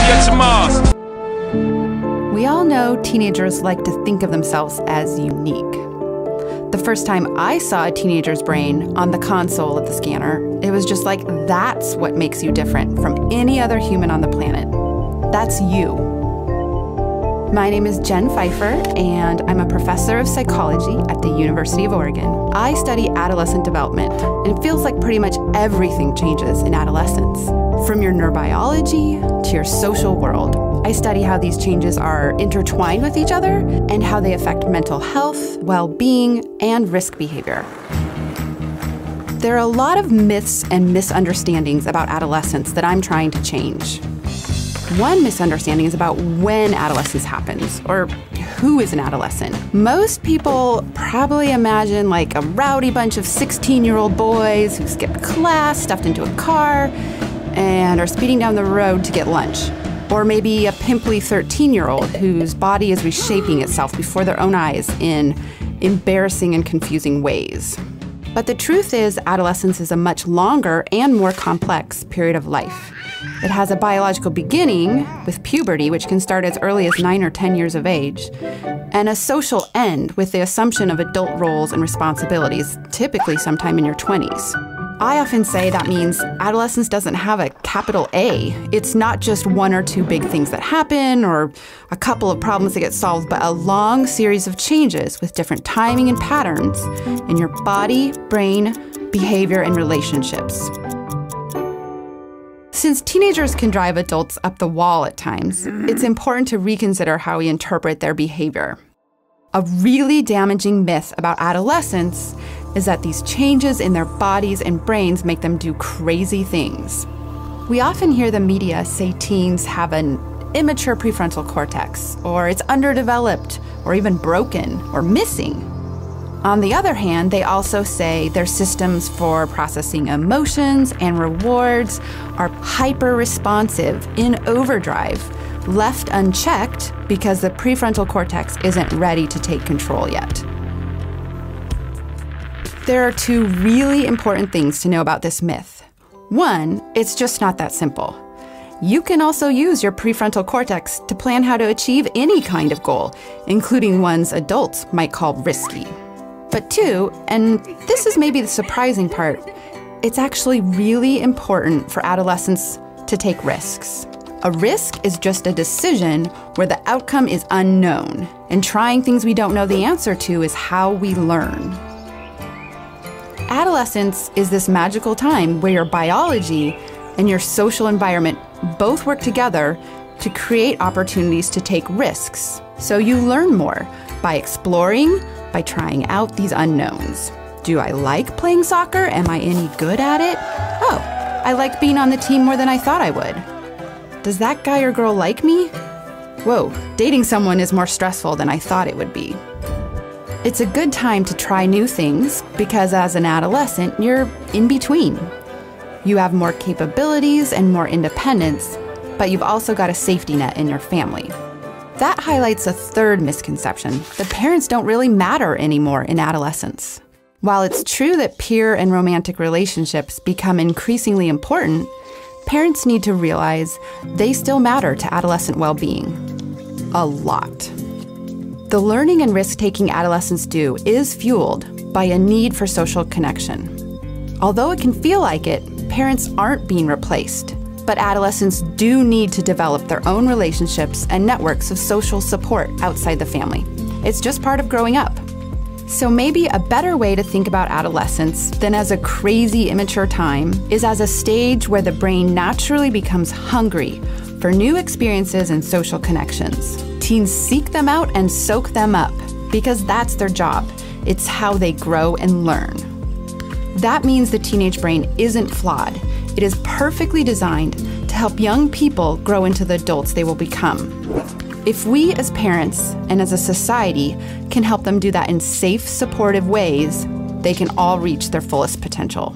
you to Mars. We all know teenagers like to think of themselves as unique. The first time I saw a teenager's brain on the console of the scanner, it was just like, that's what makes you different from any other human on the planet. That's you. My name is Jen Pfeiffer, and I'm a professor of psychology at the University of Oregon. I study adolescent development, and it feels like pretty much everything changes in adolescence. From your neurobiology to your social world. I study how these changes are intertwined with each other and how they affect mental health, well-being, and risk behavior. There are a lot of myths and misunderstandings about adolescence that I'm trying to change. One misunderstanding is about when adolescence happens, or who is an adolescent. Most people probably imagine like a rowdy bunch of 16-year-old boys who skipped class, stuffed into a car, and are speeding down the road to get lunch. Or maybe a pimply 13-year-old whose body is reshaping itself before their own eyes in embarrassing and confusing ways. But the truth is, adolescence is a much longer and more complex period of life. It has a biological beginning with puberty, which can start as early as 9 or 10 years of age, and a social end with the assumption of adult roles and responsibilities, typically sometime in your 20s. I often say that means adolescence doesn't have a capital A. It's not just one or two big things that happen or a couple of problems that get solved, but a long series of changes with different timing and patterns in your body, brain, behavior, and relationships. Since teenagers can drive adults up the wall at times, it's important to reconsider how we interpret their behavior. A really damaging myth about adolescents is that these changes in their bodies and brains make them do crazy things. We often hear the media say teens have an immature prefrontal cortex, or it's underdeveloped, or even broken, or missing. On the other hand, they also say their systems for processing emotions and rewards are hyper-responsive, in overdrive, left unchecked because the prefrontal cortex isn't ready to take control yet. There are two really important things to know about this myth. One, it's just not that simple. You can also use your prefrontal cortex to plan how to achieve any kind of goal, including ones adults might call risky. But two, and this is maybe the surprising part, it's actually really important for adolescents to take risks. A risk is just a decision where the outcome is unknown, and trying things we don't know the answer to is how we learn. Adolescence is this magical time where your biology and your social environment both work together to create opportunities to take risks. So you learn more by exploring, by trying out these unknowns. Do I like playing soccer? Am I any good at it? Oh, I like being on the team more than I thought I would. Does that guy or girl like me? Whoa, dating someone is more stressful than I thought it would be. It's a good time to try new things because as an adolescent, you're in between. You have more capabilities and more independence, but you've also got a safety net in your family. That highlights a third misconception. The parents don't really matter anymore in adolescence. While it's true that peer and romantic relationships become increasingly important, parents need to realize they still matter to adolescent well-being. A lot. The learning and risk-taking adolescents do is fueled by a need for social connection. Although it can feel like it, parents aren't being replaced, but adolescents do need to develop their own relationships and networks of social support outside the family. It's just part of growing up. So maybe a better way to think about adolescence than as a crazy immature time is as a stage where the brain naturally becomes hungry for new experiences and social connections. Teens seek them out and soak them up because that's their job. It's how they grow and learn. That means the teenage brain isn't flawed. It is perfectly designed to help young people grow into the adults they will become. If we as parents and as a society can help them do that in safe, supportive ways, they can all reach their fullest potential.